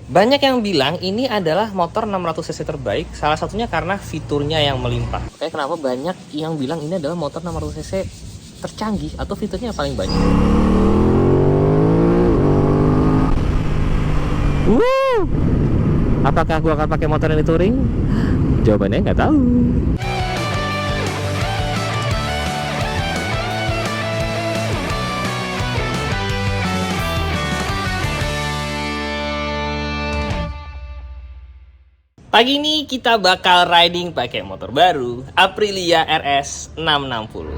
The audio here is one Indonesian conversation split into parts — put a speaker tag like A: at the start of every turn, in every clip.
A: Banyak yang bilang ini adalah motor 600 cc terbaik, salah satunya karena fiturnya yang melimpah. Oke, kenapa banyak yang bilang ini adalah motor 600 cc tercanggih atau fiturnya yang paling banyak? Apakah gua akan pakai motor ini touring? Jawabannya nggak tahu. Pagi ini kita bakal riding pakai motor baru, Aprilia RS 660.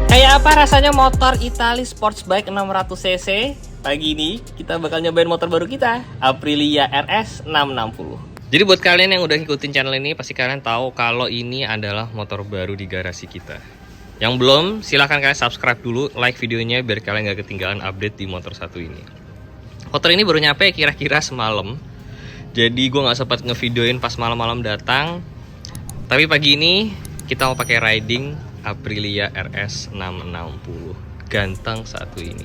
A: Kayak apa rasanya motor Italy sports bike 600 cc? Pagi ini kita bakal nyobain motor baru kita, Aprilia RS 660. Jadi buat kalian yang udah ngikutin channel ini, pasti kalian tahu kalau ini adalah motor baru di garasi kita. Yang belum, silahkan kalian subscribe dulu, like videonya biar kalian gak ketinggalan update di motor satu ini. Motor ini baru nyampe kira-kira semalam, jadi gue gak sempat ngevideoin pas malam-malam datang. Tapi pagi ini kita mau pakai riding Aprilia RS 660 ganteng satu ini.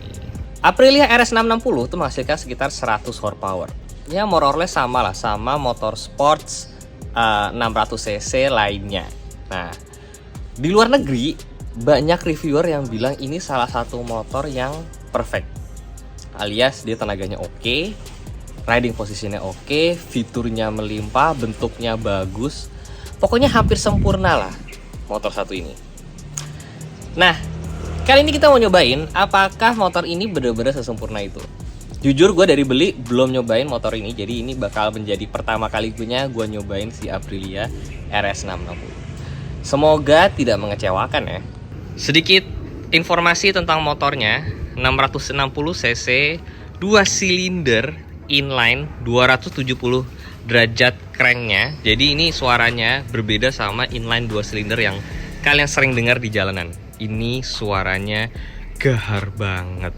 A: Aprilia RS 660 itu menghasilkan sekitar 100 horsepower. Ya more or less sama lah sama motor sports 600 cc lainnya. Nah, di luar negeri banyak reviewer yang bilang ini salah satu motor yang perfect. Alias dia tenaganya oke, riding posisinya oke, fiturnya melimpah, bentuknya bagus. Pokoknya hampir sempurna lah motor satu ini. Nah, kali ini kita mau nyobain apakah motor ini benar-benar sesempurna itu. Jujur gue dari beli belum nyobain motor ini, jadi ini bakal menjadi pertama kali gue nyobain si Aprilia RS 660. Semoga tidak mengecewakan ya. Sedikit informasi tentang motornya, 660 cc, 2 silinder inline, 270 derajat cranknya. Jadi ini suaranya berbeda sama inline 2 silinder yang kalian sering dengar di jalanan. Ini suaranya gahar banget.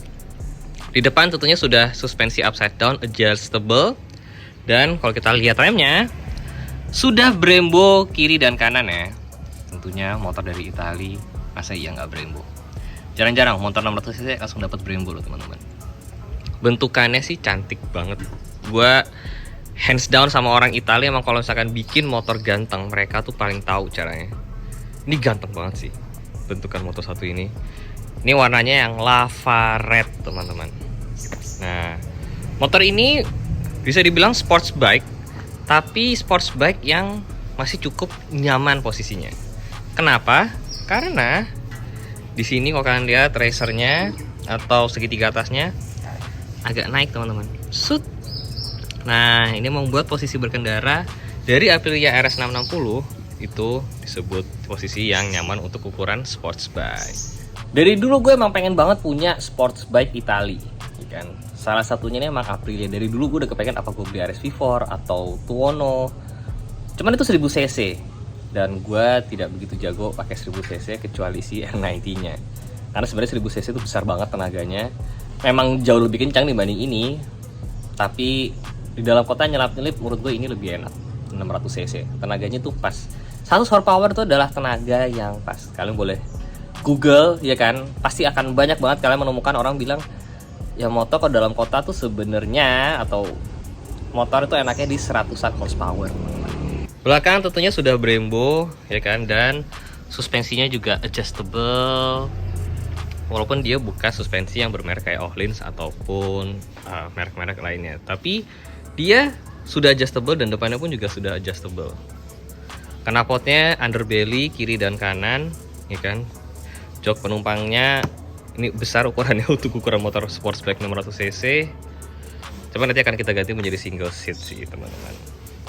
A: Di depan tentunya sudah suspensi upside down adjustable. Dan kalau kita lihat remnya, sudah Brembo kiri dan kanan ya. Tentunya motor dari Italia, masa iya nggak Brembo? Jarang-jarang motor 600 cc langsung dapat Brembo loh teman-teman. Bentukannya sih cantik banget. Gua hands down sama orang Italia, emang kalau misalkan bikin motor ganteng, mereka tuh paling tahu caranya. Ini ganteng banget sih bentukan motor satu ini. Ini warnanya yang lava red teman-teman. Nah, motor ini bisa dibilang sports bike, tapi sports bike yang masih cukup nyaman posisinya. Kenapa? Karena di sini kalau kalian lihat racernya atau segitiga atasnya agak naik teman-teman. Sut. Nah, ini membuat posisi berkendara dari Aprilia RS 660 itu disebut posisi yang nyaman untuk ukuran sports bike. Dari dulu gue emang pengen banget punya sports bike Italia, ya kan? Salah satunya ini emang Aprilia. Dari dulu gue udah kepengen apa gue beli RS V4 atau Tuono. Cuman itu 1000 cc dan gue tidak begitu jago pakai 1000 cc kecuali si R90-nya. Karena sebenarnya 1000 cc itu besar banget tenaganya. Memang jauh lebih kencang dibanding ini. Tapi di dalam kota nyelap-nyelip menurut gue ini lebih enak. 600 cc. Tenaganya tuh pas. 100 horsepower itu adalah tenaga yang pas. Kalian boleh Google ya kan, pasti akan banyak banget kalian menemukan orang bilang ya motor kok dalam kota tuh sebenarnya atau motor itu enaknya di 100-an horsepower. Belakang tentunya sudah Brembo ya kan, dan suspensinya juga adjustable. Walaupun dia bukan suspensi yang bermerek kayak Öhlins ataupun merek-merek lainnya, tapi dia sudah adjustable dan depannya pun juga sudah adjustable. Knalpotnya underbelly kiri dan kanan, ya kan. Jok penumpangnya ini besar ukurannya untuk ukuran motor sports bike 600 cc. Coba nanti akan kita ganti menjadi single seat sih teman-teman.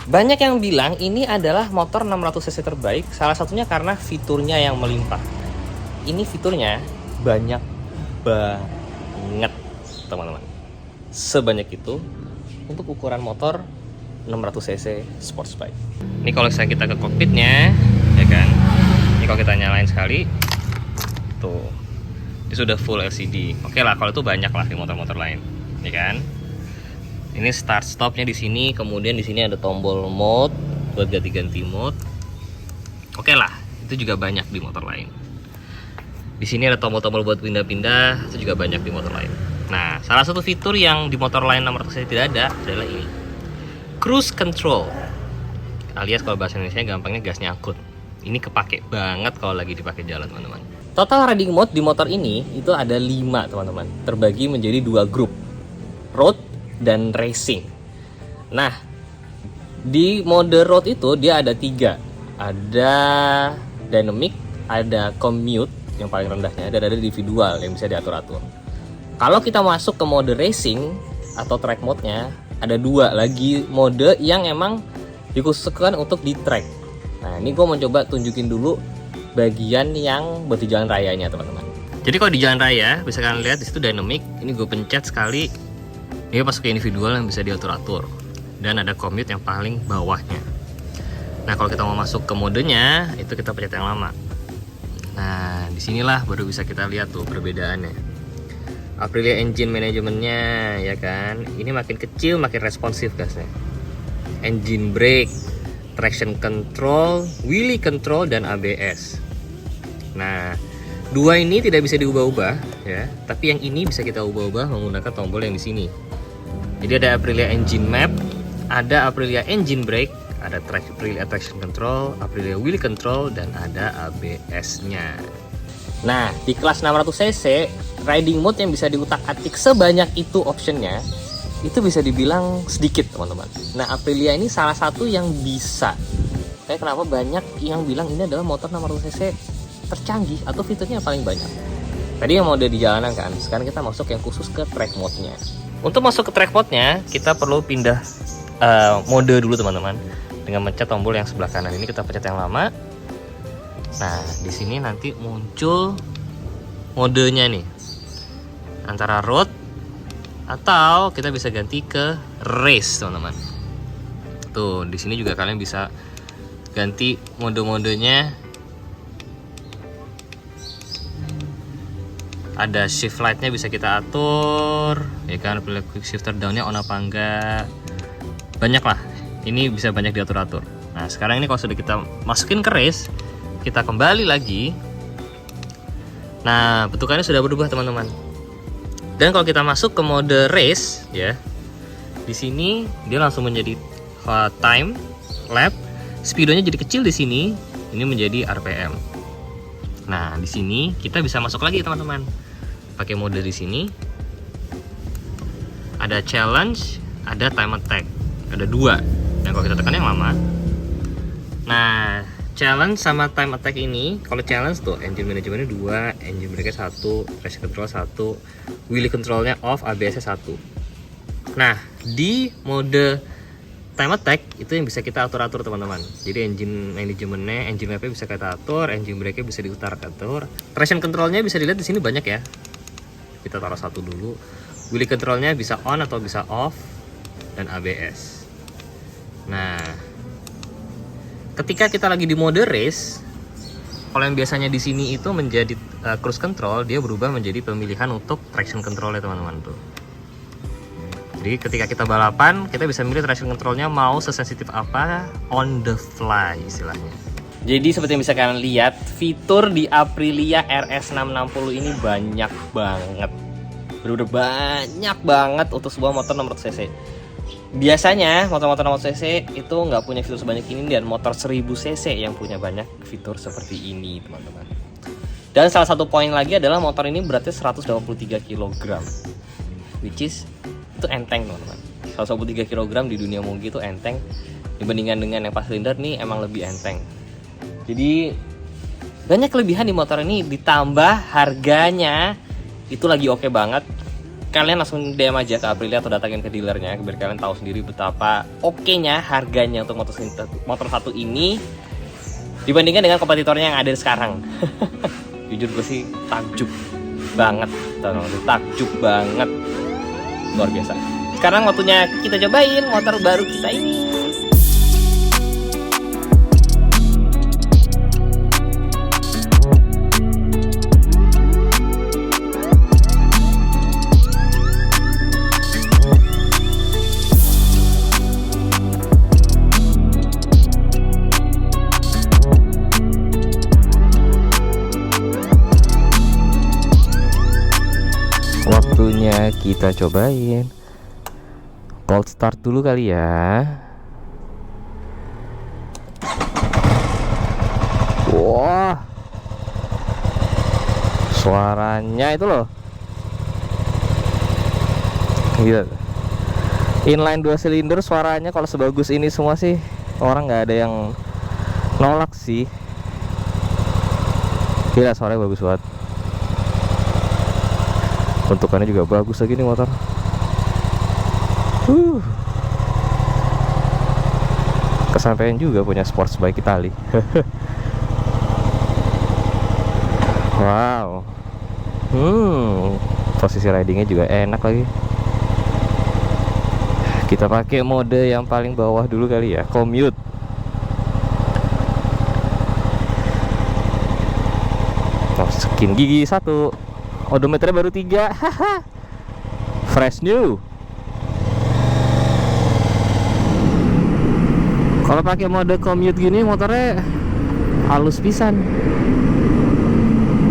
A: Banyak yang bilang ini adalah motor 600 cc terbaik, salah satunya karena fiturnya yang melimpah. Ini fiturnya banyak banget teman-teman. Sebanyak itu untuk ukuran motor 600 cc sports bike. Ini kalau misalnya kita ke kokpitnya, ya kan. Ini kalau kita nyalain sekali, tuh Dia sudah full LCD. Oke lah, kalau itu banyak lah di motor-motor lain, ya kan? Ini start stopnya di sini, kemudian di sini ada tombol mode buat ganti-ganti mode. Oke lah, itu juga banyak di motor lain. Di sini ada tombol-tombol buat pindah-pindah, itu juga banyak di motor lain. Nah, salah satu fitur yang di motor lain 600cc tidak ada adalah ini, cruise control, alias kalau bahasa Indonesia gampangnya gas nyangkut. Ini kepake banget kalau lagi dipakai jalan, teman-teman. Total riding mode di motor ini itu ada 5, teman-teman, terbagi menjadi 2 grup, road dan racing. Nah, di mode road itu dia ada 3, ada dynamic, ada commute yang paling rendahnya, dan ada individual yang bisa diatur-atur. Kalau kita masuk ke mode racing atau track mode-nya, ada 2 lagi mode yang emang dikhususkan untuk di track. Nah, ini gue mau coba tunjukin dulu bagian yang buat di jalan rayanya, teman-teman. Jadi kalau di jalan raya bisa kalian lihat di situ dynamic. Ini gue pencet sekali, ini masuk ke individual yang bisa diatur-atur, dan ada commute yang paling bawahnya. Nah, kalau kita mau masuk ke modenya, itu kita pencet yang lama. Nah, disinilah baru bisa kita lihat tuh perbedaannya. Aprilia engine manajemennya, ya kan, ini makin kecil makin responsif gasnya. Engine brake, traction control, wheelie control, dan ABS. Nah, 2 ini tidak bisa diubah-ubah ya, tapi yang ini bisa kita ubah-ubah menggunakan tombol yang di sini. Jadi ada Aprilia engine map, ada Aprilia engine brake, ada Aprilia traction control, Aprilia wheelie control, dan ada ABS-nya. Nah, di kelas 600cc, riding mode yang bisa diutak-atik sebanyak itu optionnya, itu bisa dibilang sedikit, teman-teman. Nah, Aprilia ini salah satu yang bisa. Kayak kenapa banyak yang bilang ini adalah motor 600cc tercanggih atau fiturnya yang paling banyak. Tadi yang mode di jalanan kan, sekarang kita masuk yang khusus ke track mode-nya. Untuk masuk ke track mode-nya, kita perlu pindah mode dulu, teman-teman. Dengan mencet tombol yang sebelah kanan ini, kita pencet yang lama. Nah, di sini nanti muncul modenya nih, antara road atau kita bisa ganti ke race, teman-teman. Tuh, di sini juga kalian bisa ganti mode-modenya. Ada shift light-nya bisa kita atur, ya kan, pilih quick shifter down-nya on apa enggak. Banyak lah, ini bisa banyak diatur-atur. Nah, sekarang ini kalau sudah kita masukin ke race, kita kembali lagi. Nah, bentukannya sudah berubah, teman-teman. Dan kalau kita masuk ke mode race, ya, di sini dia langsung menjadi time, lap, speedonya jadi kecil di sini, ini menjadi RPM. Nah, di sini kita bisa masuk lagi, teman-teman. Pakai mode di sini. Ada challenge, ada time attack. Ada 2. Dan kalau kita tekan yang lama. Nah, challenge sama time attack ini, kalau challenge tuh engine manajemennya 2, engine brake-nya 1, traction control 1, wheelie controlnya off, ABS-nya 1. Nah, di mode time attack itu yang bisa kita atur-atur, teman-teman. Jadi engine manajemennya, engine map-nya bisa kita atur, engine brake-nya bisa diutar-atur. Traction controlnya bisa dilihat di sini banyak ya. Kita taruh 1 dulu. Wheelie controlnya bisa on atau bisa off, dan ABS. Nah, ketika kita lagi di mode race, kalau yang biasanya di sini itu menjadi cruise control, dia berubah menjadi pemilihan untuk traction control ya, teman-teman tuh. Jadi ketika kita balapan, kita bisa milih traction controlnya mau sesensitif apa, on the fly istilahnya. Jadi seperti yang bisa kalian lihat, fitur di Aprilia RS 660 ini banyak banget. Bener-bener banyak banget untuk sebuah motor 600cc. Biasanya motor-motor 600cc itu nggak punya fitur sebanyak ini, dan motor 1000cc yang punya banyak fitur seperti ini, teman-teman. Dan salah satu poin lagi adalah motor ini beratnya 123 kg, which is itu enteng, teman-teman. 123 kg di dunia moge itu enteng. Dibandingkan dengan yang 4 silinder nih emang lebih enteng. Jadi banyak kelebihan di motor ini, ditambah harganya itu lagi oke banget. Kalian langsung DM aja ke Aprilia atau datangin ke dealernya biar kalian tahu sendiri betapa oke-nya harganya untuk motor satu ini dibandingkan dengan kompetitornya yang ada sekarang. Jujur gue sih takjub banget, takjub banget. Luar biasa. Sekarang waktunya kita cobain motor baru kita ini. Waktunya kita cobain cold start dulu kali ya. Wah, suaranya itu loh gila. Inline 2 silinder suaranya kalau sebagus ini semua sih orang nggak ada yang nolak sih. Gila, suaranya bagus banget. Bentukannya juga bagus lagi nih motor. Kesampaian juga punya sports bike Itali. Wow. Posisi ridingnya juga enak lagi. Kita pakai mode yang paling bawah dulu kali ya, commute. Skin gigi 1. Odometernya baru 3. Haha. Fresh new. Kalau pakai mode commute gini motornya halus pisan.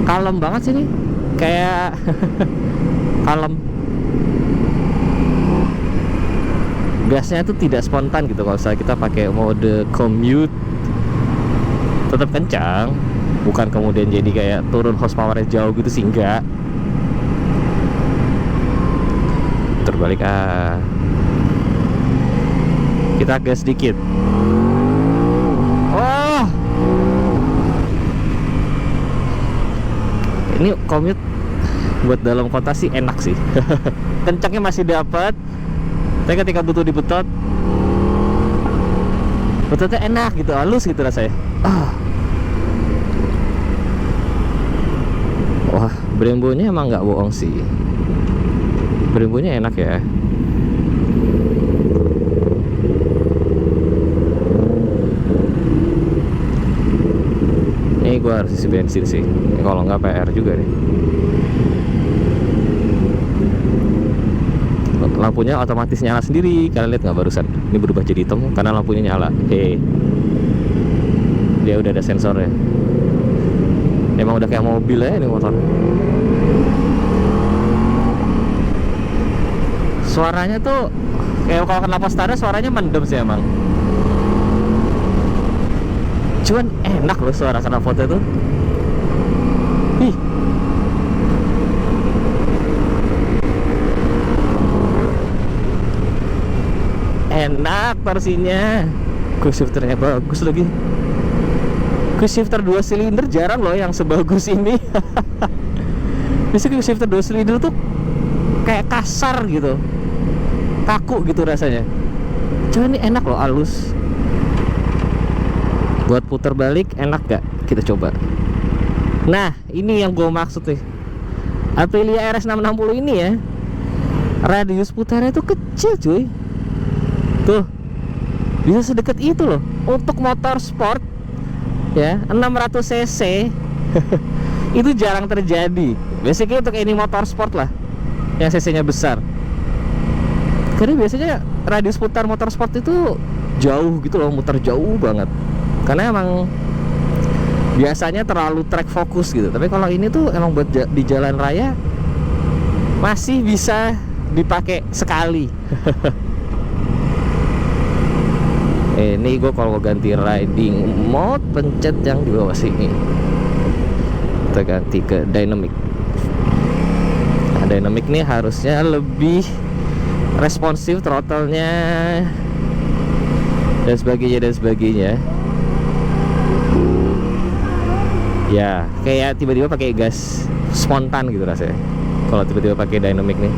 A: Kalem banget sih nih. Kayak kalem. Gasnya tuh tidak spontan gitu kalau misalnya kita pakai mode commute. Tetap kencang, bukan kemudian jadi kayak turun horsepower-nya jauh gitu sih, enggak. Terbalik kita gas dikit. Wah, ini commute buat dalam kota sih enak sih. Kencangnya masih dapat, tapi ketika butuh dibetot, betotnya enak gitu, halus gitu rasanya. Wah, Brembo-nya emang nggak bohong sih. Brembo-nya enak ya. Ini gua harus isi bensin sih. Kalau nggak PR juga nih. Lampunya otomatis nyala sendiri. Kalian lihat nggak barusan? Ini berubah jadi hitam karena lampunya nyala. Dia udah ada sensornya. Emang udah kayak mobil ya ini motor. Suaranya tuh kayak kalau kena Postara suaranya mendem sih emang. Cuman enak loh suara knalpot itu. Ih. Enak torsinya. Quick shifternya bagus lagi. Quick shifter 2 silinder jarang loh yang sebagus ini. Biasanya quick shifter 2 silinder tuh kayak kasar gitu, kaku gitu rasanya. Cuman ini enak loh, halus. Buat putar balik enak gak? Kita coba. Nah, ini yang gue maksud nih. Aprilia RS 660 ini ya, radius putarnya tuh kecil cuy. Tuh, bisa sedekat itu loh. Untuk motor sport ya, 600 cc. Itu jarang terjadi. Biasanya untuk ini motor sport lah yang cc nya besar. Karena biasanya radius putar motor sport itu jauh gitu loh, muter jauh banget. Karena emang biasanya terlalu track fokus gitu. Tapi kalau ini tuh emang buat di jalan raya masih bisa dipakai sekali. Ini gue kalau ganti riding mode pencet yang di bawah sini. Kita ganti ke dynamic. Nah, dynamic nih harusnya lebih responsif throttle-nya dan sebagainya. Ya, kayak tiba-tiba pakai gas spontan gitu rasanya. Kalau tiba-tiba pakai dynamic nih.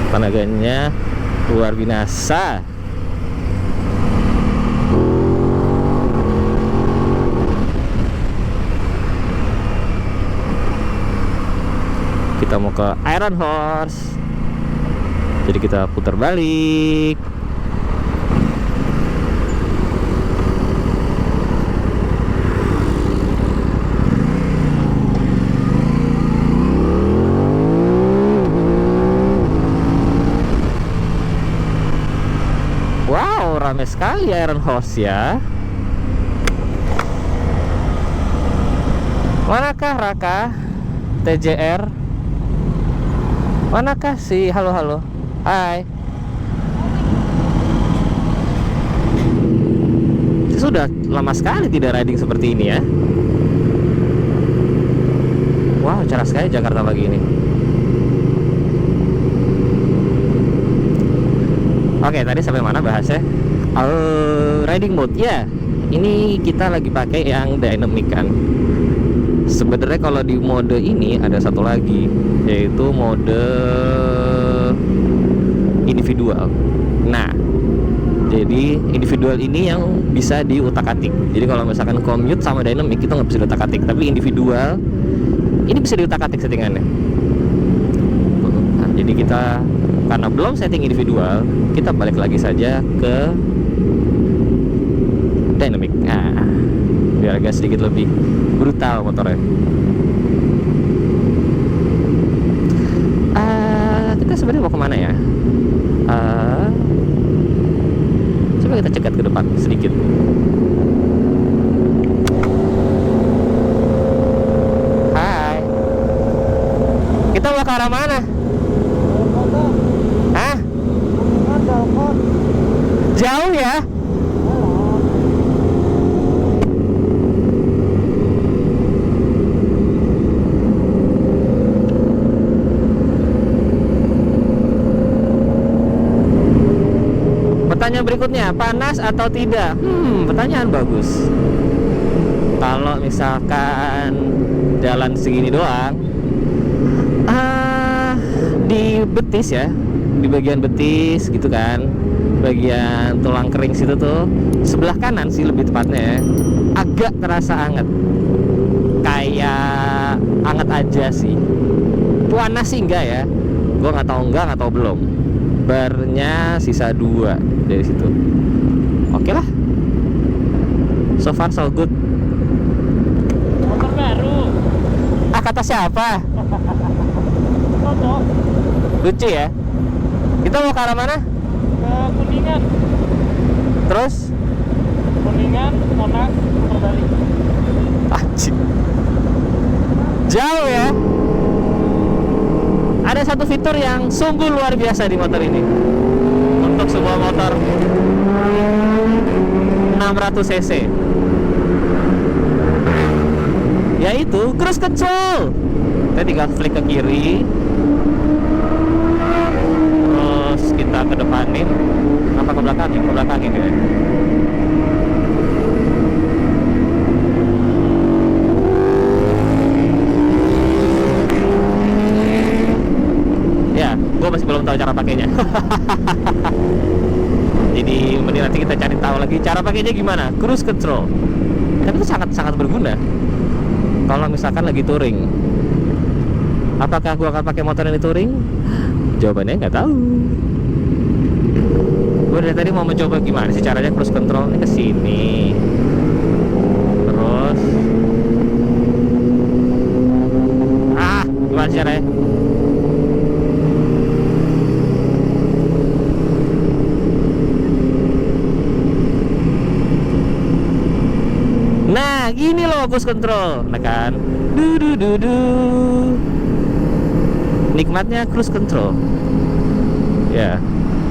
A: Tenaganya luar binasa. Kita mau ke Iron Horse. Jadi kita putar balik. Wow, ramai sekali Iron Horse ya. Manakah Raka? TJR? Manakah si halo? Hai. Sudah lama sekali tidak riding seperti ini ya. Wow, cerah sekali Jakarta pagi ini. Oke, tadi sampai mana bahasnya? Riding mode ya. Ini kita lagi pakai yang dynamic kan. Sebenarnya kalau di mode ini ada satu lagi, yaitu mode individual. Nah, jadi individual ini yang bisa diutak-atik. Jadi kalau misalkan commute sama dynamic itu nggak bisa diutak-atik, tapi individual ini bisa diutak-atik settingannya. Nah, jadi kita karena belum setting individual, kita balik lagi saja ke dynamic. Nah, biar agak sedikit lebih brutal motornya. Kita sebenarnya mau kemana ya? Coba kita cegat ke depan sedikit. Hai. Kita mau ke arah mana? Hah? Jauh ya? Pertanyaan berikutnya, panas atau tidak? Pertanyaan bagus. Kalau misalkan jalan segini doang, di betis ya, di bagian betis gitu kan, bagian tulang kering situ tuh, sebelah kanan sih lebih tepatnya ya, agak terasa anget, kayak anget aja sih. Panas sih enggak ya, gue nggak tahu belum. Barnya sisa 2 dari situ. Oke lah, so far so good.
B: Motor baru.
A: Kata siapa?
B: Foto
A: Lucu ya. Kita mau ke arah mana?
B: ke Kuningan.
A: Terus?
B: Kuningan, Monas, kembali.
A: Anjir, jauh ya. Ada satu fitur yang sungguh luar biasa di motor ini. Untuk sebuah motor 600 cc, yaitu cruise control. Kita tinggal flick ke kiri, terus kita kedepanin. Apa ke belakangin? Ke belakangin ya. Gue masih belum tahu cara pakainya. Jadi mending nanti kita cari tahu lagi cara pakainya gimana. Cruise control, tapi itu sangat berguna kalau misalkan lagi touring. Apakah gue akan pakai motor ini touring? Jawabannya nggak tahu. Gue dari tadi mau mencoba gimana sih caranya cruise control. Ini kesini, terus gimana caranya? Nah, gini loh cruise control, nah kan, nikmatnya cruise control. Ya,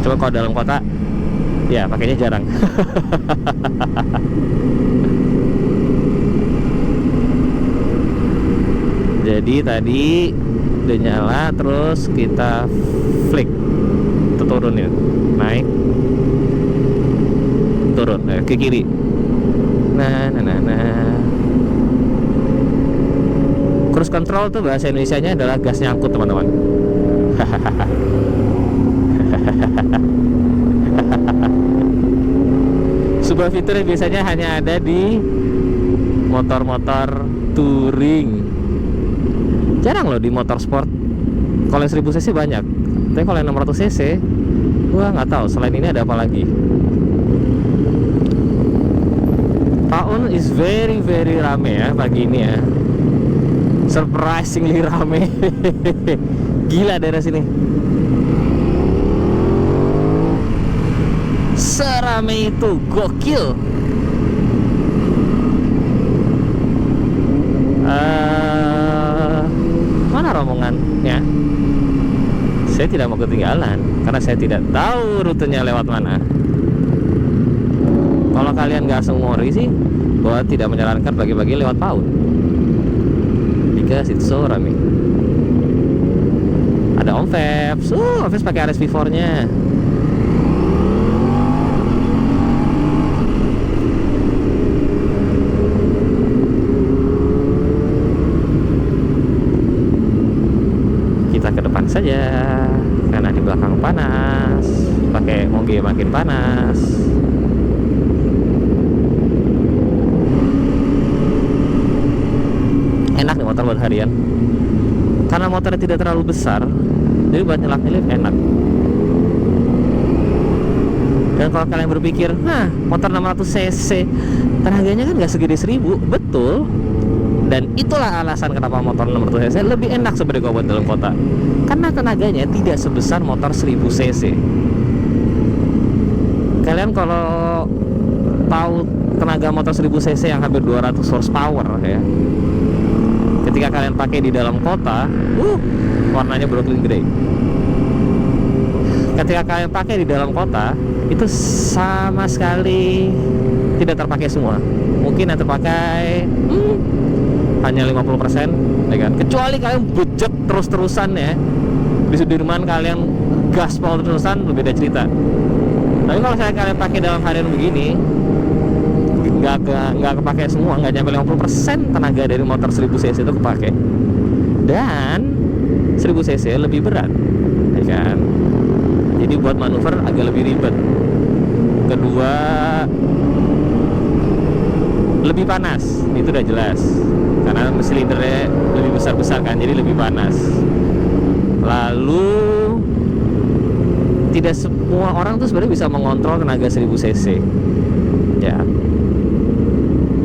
A: coba kalau dalam kota, ya pakainya jarang. Jadi tadi udah nyala, terus kita flick, itu turun ya, naik, turun, ke kiri. Nah. Cruise control tuh bahasa Indonesianya adalah gas nyangkut, teman-teman. Sebuah fitur yang biasanya hanya ada di motor-motor touring. Jarang loh di motor sport. Kalau yang 1000 cc banyak, tapi kalau yang 600 cc, gua nggak tahu selain ini ada apa lagi. Tahun is very rame ya pagi ini ya. Surprisingly rame. Gila daerah sini. Serame itu, gokil. rombongannya. Saya tidak mau ketinggalan karena saya tidak tahu rutenya lewat mana. Kalau kalian nggak sumori sih, gua tidak menyarankan bagi-bagi lewat PAUD because it's so rame. Ada Om Febs, Om Febs pakai RSV4 nya. Kita ke depan saja karena di belakang panas, pakai moge makin panas. Enak nih motor buat harian karena motornya tidak terlalu besar, jadi buat nyelap-nyelip enak. Dan kalau kalian berpikir, nah motor 600 cc tenaganya kan gak segede 1000, betul. Dan itulah alasan kenapa motor 600 cc lebih enak sebenarnya kalau buat dalam kota, karena tenaganya tidak sebesar motor 1000 cc. Kalian kalau tahu tenaga motor 1000 cc yang hampir 200 horsepower ya, ketika kalian pakai di dalam kota, warnanya Brooklyn Grey. Ketika kalian pakai di dalam kota, itu sama sekali tidak terpakai semua. Mungkin yang terpakai hanya 50%, ya kan? Kecuali kalian bejek terus-terusan ya. Di Sudirman kalian gaspol terusan, beda cerita. Tapi kalau saya kalian pakai dalam harian begini, nggak kepake semua, nggak nyampe 50% tenaga dari motor 1000 cc itu kepake. Dan 1000 cc lebih berat, ya kan? Jadi buat manuver agak lebih ribet. Kedua, lebih panas, itu udah jelas, karena silindernya lebih besar-besar kan, jadi lebih panas. Lalu tidak semua orang tuh sebenarnya bisa mengontrol tenaga 1000 cc ya.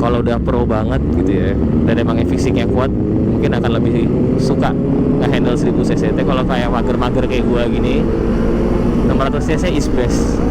A: Kalau udah pro banget gitu ya, dan emang fisiknya kuat, mungkin akan lebih suka nge-handle 1000 cc. Kalau kayak mager-mager kayak gua gini, 600 cc is best.